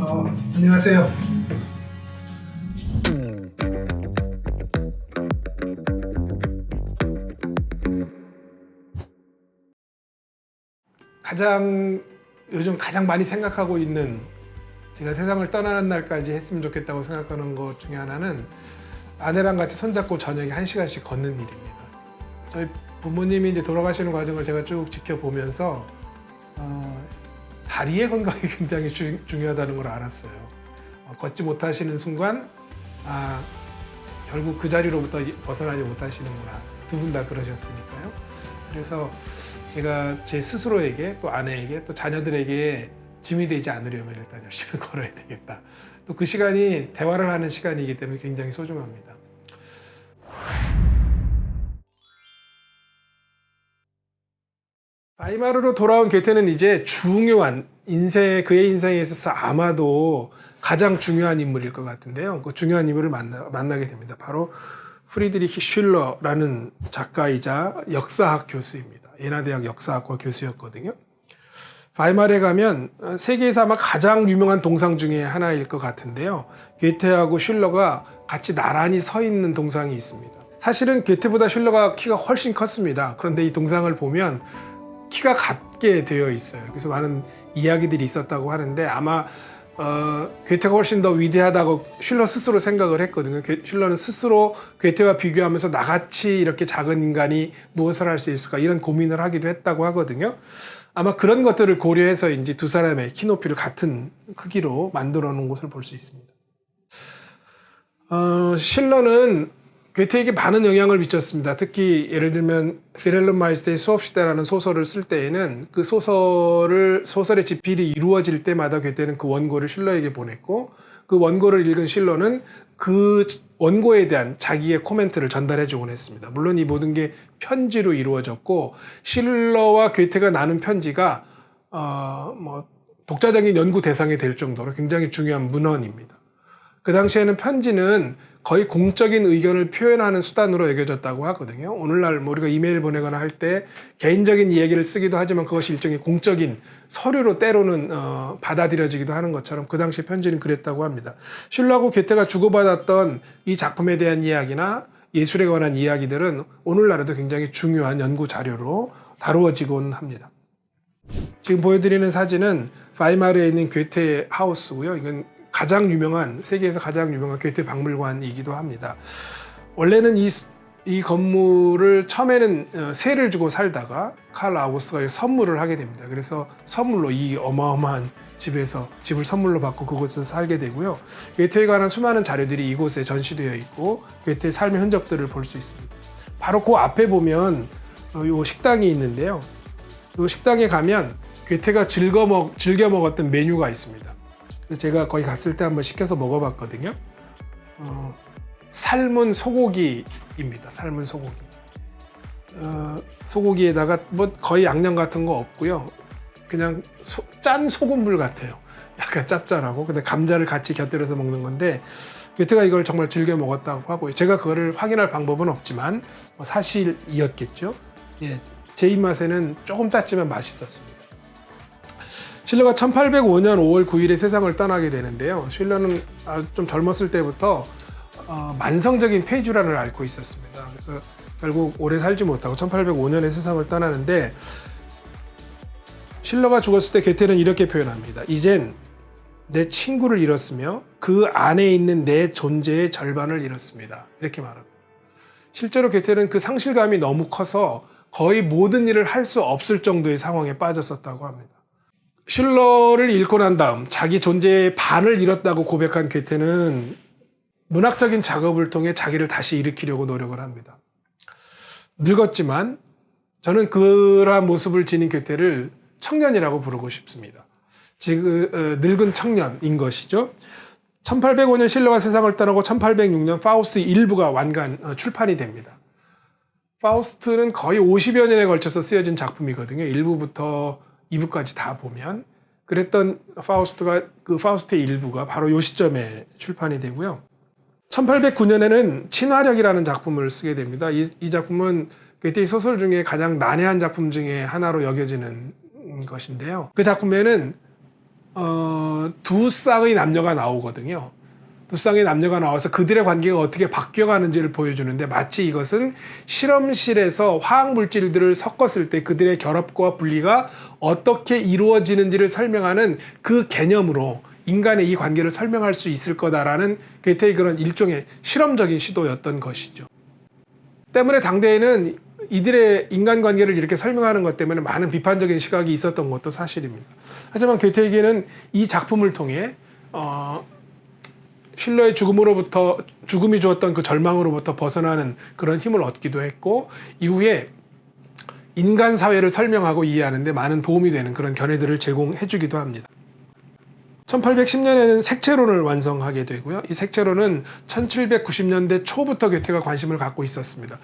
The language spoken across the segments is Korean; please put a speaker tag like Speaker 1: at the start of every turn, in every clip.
Speaker 1: 안녕하세요. 요즘 가장 많이 생각하고 있는, 제가 세상을 떠나는 날까지 했으면 좋겠다고 생각하는 것 중에 하나는 아내랑 같이 손잡고 저녁에 1시간씩 걷는 일입니다. 저희 부모님이 이제 돌아가시는 과정을 제가 쭉 지켜보면서 다리의 건강이 굉장히 중요하다는 걸 알았어요. 걷지 못하시는 순간 결국 그 자리로부터 벗어나지 못하시는구나. 두 분 다 그러셨으니까요. 그래서 제가 제 스스로에게, 또 아내에게, 또 자녀들에게 짐이 되지 않으려면 일단 열심히 걸어야 되겠다. 또 그 시간이 대화를 하는 시간이기 때문에 굉장히 소중합니다. 바이마르로 돌아온 괴테는 이제 중요한 그의 인생에 있어서 아마도 가장 중요한 인물일 것 같은데요. 그 중요한 인물을 만나게 됩니다. 바로 프리드리히 슐러라는 작가이자 역사학 교수입니다. 예나대학 역사학과 교수였거든요. 바이마르에 가면 세계에서 아마 가장 유명한 동상 중에 하나일 것 같은데요. 괴테하고 슐러가 같이 나란히 서 있는 동상이 있습니다. 사실은 괴테보다 슐러가 키가 훨씬 컸습니다. 그런데 이 동상을 보면 키가 같게 되어 있어요. 그래서 많은 이야기들이 있었다고 하는데 아마 괴테가 훨씬 더 위대하다고 슐러 스스로 생각을 했거든요. 슐러는 스스로 괴테와 비교하면서 나같이 이렇게 작은 인간이 무엇을 할 수 있을까 이런 고민을 하기도 했다고 하거든요. 아마 그런 것들을 고려해서인지 두 사람의 키 높이를 같은 크기로 만들어 놓은 것을 볼 수 있습니다. 슐러는 괴테에게 많은 영향을 미쳤습니다. 특히 예를 들면 피렐름 마이스터의 수업시대라는 소설을 쓸 때에는 그 소설의 집필이 이루어질 때마다 괴테는 그 원고를 슐러에게 보냈고, 그 원고를 읽은 슐러는 그 원고에 대한 자기의 코멘트를 전달해 주곤 했습니다. 물론 이 모든 게 편지로 이루어졌고, 슐러와 괴테가 나눈 편지가 독자적인 연구 대상이 될 정도로 굉장히 중요한 문헌입니다. 그 당시에는 편지는 거의 공적인 의견을 표현하는 수단으로 여겨졌다고 하거든요. 오늘날 우리가 이메일 보내거나 할 때 개인적인 이야기를 쓰기도 하지만 그것이 일종의 공적인 서류로 때로는 받아들여지기도 하는 것처럼 그 당시 편지는 그랬다고 합니다. 슐러하고 괴테가 주고받았던 이 작품에 대한 이야기나 예술에 관한 이야기들은 오늘날에도 굉장히 중요한 연구 자료로 다루어지곤 합니다. 지금 보여드리는 사진은 바이마르에 있는 괴테 하우스고요. 이건 세계에서 가장 유명한 괴테 박물관이기도 합니다. 원래는 이 건물을 처음에는 세를 주고 살다가 칼 아우구스트가 선물을 하게 됩니다. 그래서 선물로 이 어마어마한 집을 선물로 받고 그곳에서 살게 되고요. 괴테에 관한 수많은 자료들이 이곳에 전시되어 있고 괴테의 삶의 흔적들을 볼 수 있습니다. 바로 그 앞에 보면 이 식당이 있는데요. 이 식당에 가면 괴테가 즐겨 먹었던 메뉴가 있습니다. 제가 거기 갔을 때 한번 시켜서 먹어봤거든요. 삶은 소고기입니다. 삶은 소고기. 소고기에다가 거의 양념 같은 거 없고요. 그냥 짠 소금물 같아요. 약간 짭짤하고. 근데 감자를 같이 곁들여서 먹는 건데 괴테가 이걸 정말 즐겨 먹었다고 하고요. 제가 그거를 확인할 방법은 없지만 사실이었겠죠. 예, 제 입맛에는 조금 짰지만 맛있었습니다. 슐러가 1805년 5월 9일에 세상을 떠나게 되는데요. 슐러는 좀 젊었을 때부터 만성적인 폐질환을 앓고 있었습니다. 그래서 결국 오래 살지 못하고 1805년에 세상을 떠나는데, 슐러가 죽었을 때 괴테는 이렇게 표현합니다. 이젠 내 친구를 잃었으며 그 안에 있는 내 존재의 절반을 잃었습니다. 이렇게 말합니다. 실제로 괴테는 그 상실감이 너무 커서 거의 모든 일을 할 수 없을 정도의 상황에 빠졌었다고 합니다. 슐러를 잃고 난 다음 자기 존재의 반을 잃었다고 고백한 괴테는 문학적인 작업을 통해 자기를 다시 일으키려고 노력을 합니다. 늙었지만 저는 그러한 모습을 지닌 괴테를 청년이라고 부르고 싶습니다. 지금 늙은 청년인 것이죠. 1805년 슐러가 세상을 떠나고 1806년 파우스트 1부가 출판이 됩니다. 파우스트는 거의 50여 년에 걸쳐서 쓰여진 작품이거든요. 1부부터 2부까지 다 보면. 그랬던 파우스트의 일부가 바로 이 시점에 출판이 되고요. 1809년에는 친화력이라는 작품을 쓰게 됩니다. 이 작품은 괴테의 소설 중에 가장 난해한 작품 중에 하나로 여겨지는 것인데요. 그 작품에는 두 쌍의 남녀가 나오거든요. 두 쌍의 남녀가 나와서 그들의 관계가 어떻게 바뀌어가는지를 보여주는데, 마치 이것은 실험실에서 화학물질들을 섞었을 때 그들의 결합과 분리가 어떻게 이루어지는지를 설명하는 그 개념으로 인간의 이 관계를 설명할 수 있을 거다라는 괴테의 그런 일종의 실험적인 시도였던 것이죠. 때문에 당대에는 이들의 인간관계를 이렇게 설명하는 것 때문에 많은 비판적인 시각이 있었던 것도 사실입니다. 하지만 괴테에게는 이 작품을 통해 슐러의 죽음이 주었던 그 절망으로부터 벗어나는 그런 힘을 얻기도 했고, 이후에 인간 사회를 설명하고 이해하는 데 많은 도움이 되는 그런 견해들을 제공해 주기도 합니다. 1810년에는 색채론을 완성하게 되고요. 이 색채론은 1790년대 초부터 괴테가 관심을 갖고 있었습니다.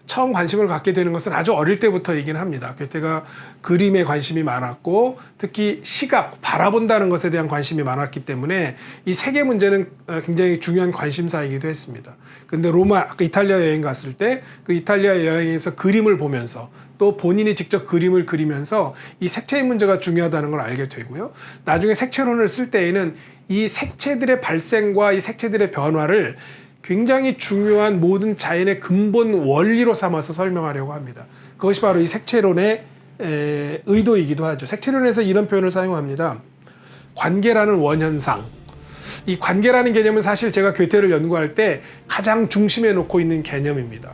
Speaker 1: 처음 관심을 갖게 되는 것은 아주 어릴 때부터이긴 합니다. 괴테가 그림에 관심이 많았고, 특히 시각, 바라본다는 것에 대한 관심이 많았기 때문에 이 색의 문제는 굉장히 중요한 관심사이기도 했습니다. 근데 로마, 아까 이탈리아 여행 갔을 때 그 이탈리아 여행에서 그림을 보면서 또 본인이 직접 그림을 그리면서 이 색채의 문제가 중요하다는 걸 알게 되고요. 나중에 색채론을 쓸 때에는 이 색채들의 발생과 이 색채들의 변화를 굉장히 중요한 모든 자연의 근본 원리로 삼아서 설명하려고 합니다. 그것이 바로 이 색채론의 의도이기도 하죠. 색채론에서 이런 표현을 사용합니다. 관계라는 원현상. 이 관계라는 개념은 사실 제가 괴테를 연구할 때 가장 중심에 놓고 있는 개념입니다.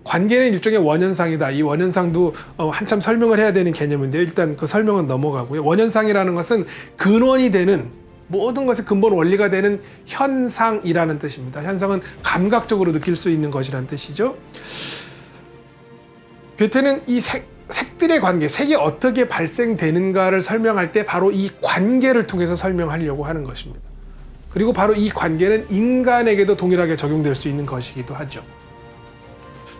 Speaker 1: 관계는 일종의 원현상이다. 이 원현상도 한참 설명을 해야 되는 개념인데요. 일단 그 설명은 넘어가고요. 원현상이라는 것은 근원이 되는, 모든 것의 근본 원리가 되는 현상이라는 뜻입니다. 현상은 감각적으로 느낄 수 있는 것이라는 뜻이죠. 괴테는 이 색들의 관계, 색이 어떻게 발생되는가를 설명할 때 바로 이 관계를 통해서 설명하려고 하는 것입니다. 그리고 바로 이 관계는 인간에게도 동일하게 적용될 수 있는 것이기도 하죠.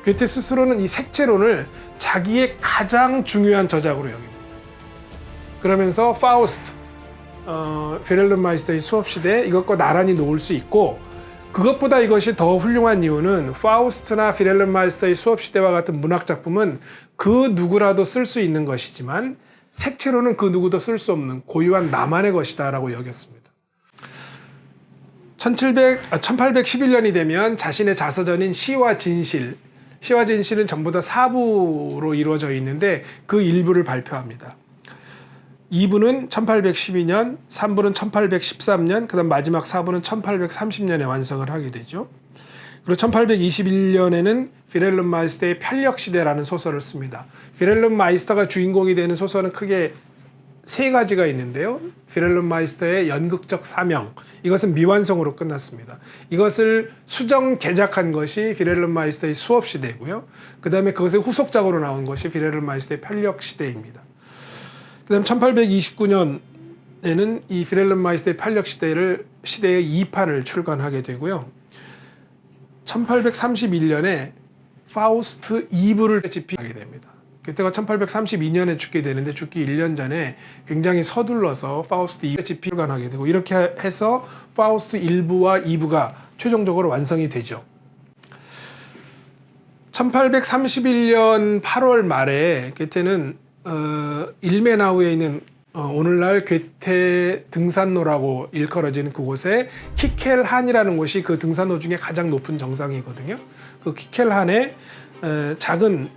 Speaker 1: 괴테 스스로는 이 색채론을 자기의 가장 중요한 저작으로 여깁니다. 그러면서 파우스트, 피렐름 마이스터의 수업시대, 이것과 나란히 놓을 수 있고, 그것보다 이것이 더 훌륭한 이유는 파우스트나 피렐름 마이스터의 수업시대와 같은 문학작품은 그 누구라도 쓸 수 있는 것이지만 색채론은 그 누구도 쓸 수 없는 고유한 나만의 것이다 라고 여겼습니다. 1811년이 되면 자신의 자서전인 시와 진실은 전부 다 4부로 이루어져 있는데 그 일부를 발표합니다. 2부는 1812년, 3부는 1813년, 그 다음 마지막 4부는 1830년에 완성을 하게 되죠. 그리고 1821년에는 피렐름 마이스터의 편력시대라는 소설을 씁니다. 피렐름 마이스터가 주인공이 되는 소설은 크게 세 가지가 있는데요. 피렐름 마이스터의 연극적 사명, 이것은 미완성으로 끝났습니다. 이것을 수정 개작한 것이 피렐름 마이스터의 수업시대고요. 그 다음에 그것의 후속작으로 나온 것이 피렐름 마이스터의 편력시대입니다. 그 다음 1829년에는 이 피렐름 마이스터의 편력시대의 2판을 출간하게 되고요. 1831년에 파우스트 2부를 집필하게 됩니다. 그때가 1832년에 죽게 되는데 죽기 1년 전에 굉장히 서둘러서 파우스트 2부를 집필하게 되고, 이렇게 해서 파우스트 1부와 2부가 최종적으로 완성이 되죠. 1831년 8월 말에 괴테는 일메나우에 있는 오늘날 괴테 등산로라고 일컬어지는 그곳에 키켈한이라는 곳이 그 등산로 중에 가장 높은 정상이거든요. 그 키켈한에 작은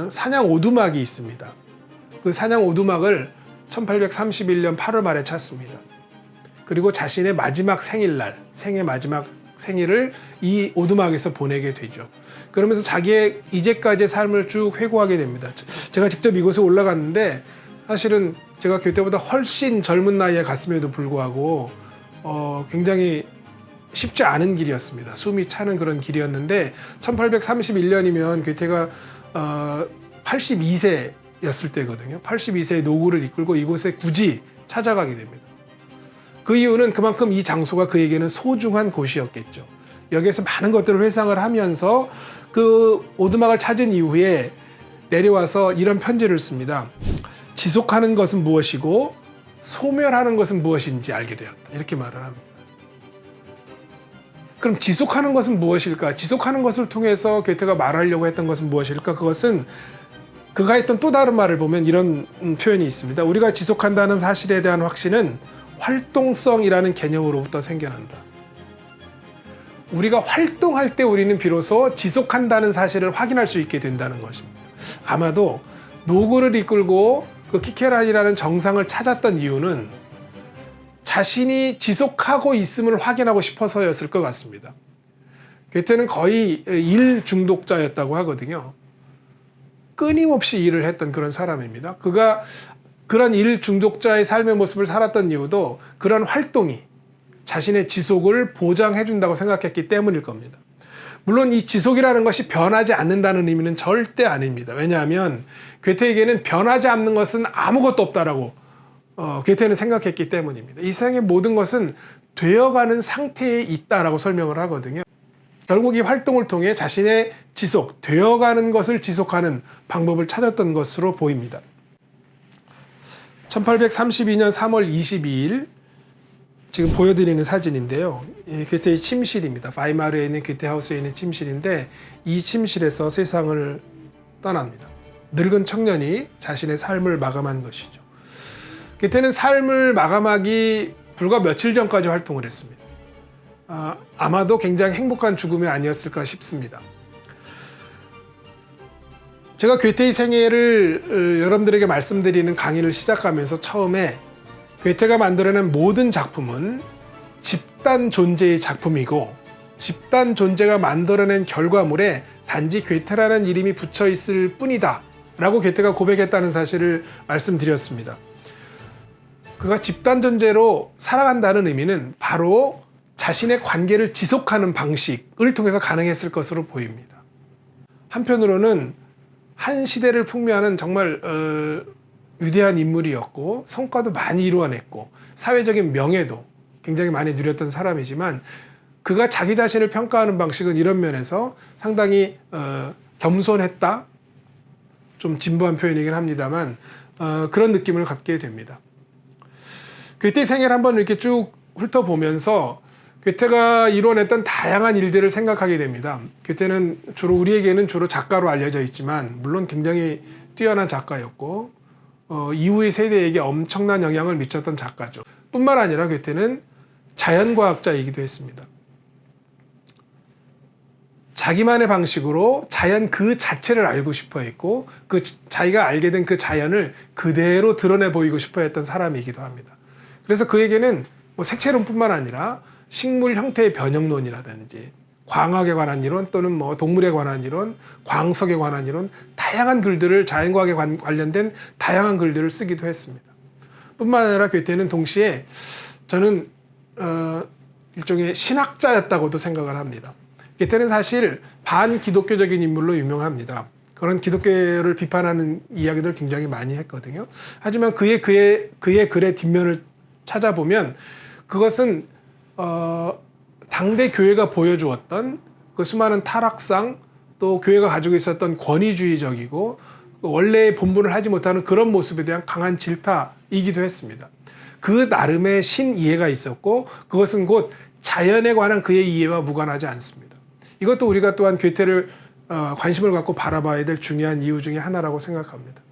Speaker 1: 사냥 오두막이 있습니다. 그 사냥 오두막을 1831년 8월 말에 찾습니다. 그리고 자신의 마지막 생일날, 생의 마지막 생일을 이 오두막에서 보내게 되죠. 그러면서 자기의 이제까지의 삶을 쭉 회고하게 됩니다. 제가 직접 이곳에 올라갔는데 사실은 제가 괴테보다 훨씬 젊은 나이에 갔음에도 불구하고 굉장히 쉽지 않은 길이었습니다. 숨이 차는 그런 길이었는데 1831년이면 괴테가 82세였을 때거든요. 82세의 노후를 이끌고 이곳에 굳이 찾아가게 됩니다. 그 이유는 그만큼 이 장소가 그에게는 소중한 곳이었겠죠. 여기에서 많은 것들을 회상을 하면서 그 오두막을 찾은 이후에 내려와서 이런 편지를 씁니다. 지속하는 것은 무엇이고 소멸하는 것은 무엇인지 알게 되었다. 이렇게 말을 합니다. 그럼 지속하는 것은 무엇일까? 지속하는 것을 통해서 괴테가 말하려고 했던 것은 무엇일까? 그것은 그가 했던 또 다른 말을 보면 이런 표현이 있습니다. 우리가 지속한다는 사실에 대한 확신은 활동성이라는 개념으로부터 생겨난다. 우리가 활동할 때 우리는 비로소 지속한다는 사실을 확인할 수 있게 된다는 것입니다. 아마도 노고를 이끌고 그 키케란이라는 정상을 찾았던 이유는 자신이 지속하고 있음을 확인하고 싶어서였을 것 같습니다. 괴테는 거의 일 중독자였다고 하거든요. 끊임없이 일을 했던 그런 사람입니다. 그가 그런 일 중독자의 삶의 모습을 살았던 이유도 그런 활동이 자신의 지속을 보장해 준다고 생각했기 때문일 겁니다. 물론 이 지속이라는 것이 변하지 않는다는 의미는 절대 아닙니다. 왜냐하면 괴테에게는 변하지 않는 것은 아무것도 없다라고 괴테는 생각했기 때문입니다. 이 세상의 모든 것은 되어가는 상태에 있다라고 설명을 하거든요. 결국 이 활동을 통해 자신의 지속, 되어가는 것을 지속하는 방법을 찾았던 것으로 보입니다. 1832년 3월 22일 지금 보여드리는 사진인데요. 괴테의 침실입니다. 바이마르에 있는 괴테 하우스에 있는 침실인데 이 침실에서 세상을 떠납니다. 늙은 청년이 자신의 삶을 마감한 것이죠. 괴테는 삶을 마감하기 불과 며칠 전까지 활동을 했습니다. 아마도 굉장히 행복한 죽음이 아니었을까 싶습니다. 제가 괴테의 생애를 여러분들에게 말씀드리는 강의를 시작하면서 처음에 괴테가 만들어낸 모든 작품은 집단 존재의 작품이고 집단 존재가 만들어낸 결과물에 단지 괴테라는 이름이 붙여 있을 뿐이다 라고 괴테가 고백했다는 사실을 말씀드렸습니다. 그가 집단 존재로 살아간다는 의미는 바로 자신의 관계를 지속하는 방식을 통해서 가능했을 것으로 보입니다. 한편으로는 한 시대를 풍미하는 정말 위대한 인물이었고 성과도 많이 이루어냈고 사회적인 명예도 굉장히 많이 누렸던 사람이지만 그가 자기 자신을 평가하는 방식은 이런 면에서 상당히 겸손했다? 좀 진부한 표현이긴 합니다만 그런 느낌을 갖게 됩니다. 괴테의 생애를 한번 이렇게 쭉 훑어보면서 괴테가 이뤄냈던 다양한 일들을 생각하게 됩니다. 괴테는 우리에게는 주로 작가로 알려져 있지만 물론 굉장히 뛰어난 작가였고 이후의 세대에게 엄청난 영향을 미쳤던 작가죠. 뿐만 아니라 괴테는 자연과학자이기도 했습니다. 자기만의 방식으로 자연 그 자체를 알고 싶어 했고 자기가 알게 된 그 자연을 그대로 드러내 보이고 싶어 했던 사람이기도 합니다. 그래서 그에게는 색채론뿐만 아니라 식물 형태의 변형론이라든지 광학에 관한 이론 또는 동물에 관한 이론, 광석에 관한 이론, 다양한 글들을 자연과학에 관련된 다양한 글들을 쓰기도 했습니다. 뿐만 아니라 괴테는 동시에 저는 일종의 신학자였다고도 생각을 합니다. 괴테는 사실 반기독교적인 인물로 유명합니다. 그런 기독교를 비판하는 이야기들 굉장히 많이 했거든요. 하지만 그의 글의 뒷면을 찾아보면 그것은 당대 교회가 보여주었던 그 수많은 타락상 또 교회가 가지고 있었던 권위주의적이고 원래의 본분을 하지 못하는 그런 모습에 대한 강한 질타이기도 했습니다. 그 나름의 신이해가 있었고 그것은 곧 자연에 관한 그의 이해와 무관하지 않습니다. 이것도 우리가 또한 괴테를 관심을 갖고 바라봐야 될 중요한 이유 중에 하나라고 생각합니다.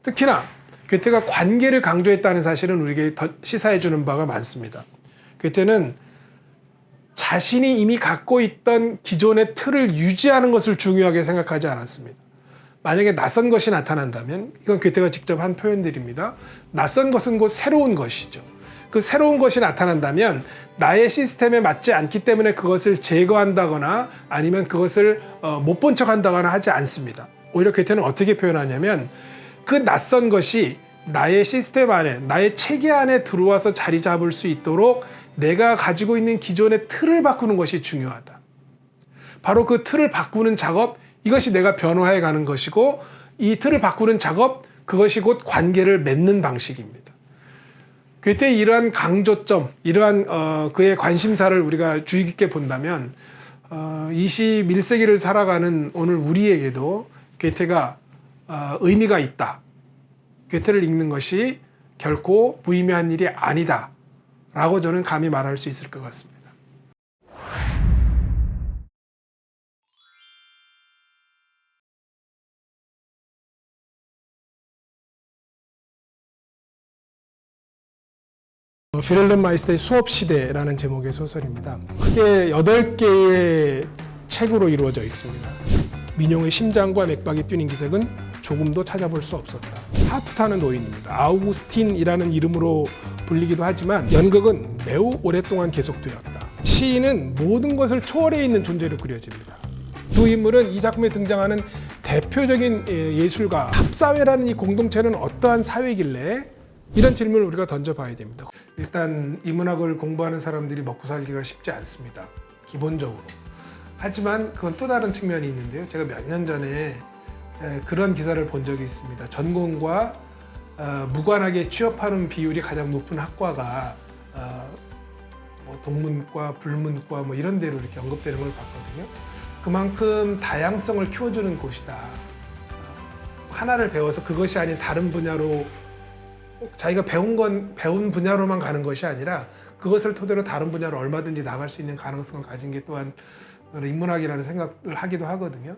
Speaker 1: 특히나 괴테가 관계를 강조했다는 사실은 우리에게 더 시사해 주는 바가 많습니다. 괴테는 자신이 이미 갖고 있던 기존의 틀을 유지하는 것을 중요하게 생각하지 않았습니다. 만약에 낯선 것이 나타난다면 이건 괴테가 직접 한 표현들입니다. 낯선 것은 곧 새로운 것이죠. 그 새로운 것이 나타난다면 나의 시스템에 맞지 않기 때문에 그것을 제거한다거나 아니면 그것을 못 본 척한다거나 하지 않습니다. 오히려 괴테는 어떻게 표현하냐면 그 낯선 것이 나의 시스템 안에, 나의 체계 안에 들어와서 자리 잡을 수 있도록 내가 가지고 있는 기존의 틀을 바꾸는 것이 중요하다. 바로 그 틀을 바꾸는 작업, 이것이 내가 변화해 가는 것이고 이 틀을 바꾸는 작업, 그것이 곧 관계를 맺는 방식입니다. 괴테의 이러한 강조점, 이러한 그의 관심사를 우리가 주의 깊게 본다면 21세기를 살아가는 오늘 우리에게도 괴테가 의미가 있다. 괴테를 읽는 것이 결코 무의미한 일이 아니다 라고 저는 감히 말할 수 있을 것 같습니다. 피렐름 마이스터의 수업 시대라는 제목의 소설입니다. 크게 8개의 책으로 이루어져 있습니다. 민용의 심장과 맥박이 뛰는 기색은 조금도 찾아볼 수 없었다. 하프타는 노인입니다. 아우구스틴이라는 이름으로 불리기도 하지만 연극은 매우 오랫동안 계속되었다. 시인은 모든 것을 초월해 있는 존재로 그려집니다. 두 인물은 이 작품에 등장하는 대표적인 예술가, 합사회라는 이 공동체는 어떠한 사회길래 이런 질문을 우리가 던져봐야 됩니다. 일단 이 문학을 공부하는 사람들이 먹고 살기가 쉽지 않습니다. 기본적으로. 하지만 그건 또 다른 측면이 있는데요. 제가 몇 년 전에 그런 기사를 본 적이 있습니다. 전공과 무관하게 취업하는 비율이 가장 높은 학과가 뭐 동문과, 불문과 뭐 이런 데로 이렇게 언급되는 걸 봤거든요. 그만큼 다양성을 키워주는 곳이다. 하나를 배워서 그것이 아닌 다른 분야로 자기가 배운 분야로만 가는 것이 아니라 그것을 토대로 다른 분야로 얼마든지 나갈 수 있는 가능성을 가진 게 또한 인문학이라는 생각을 하기도 하거든요.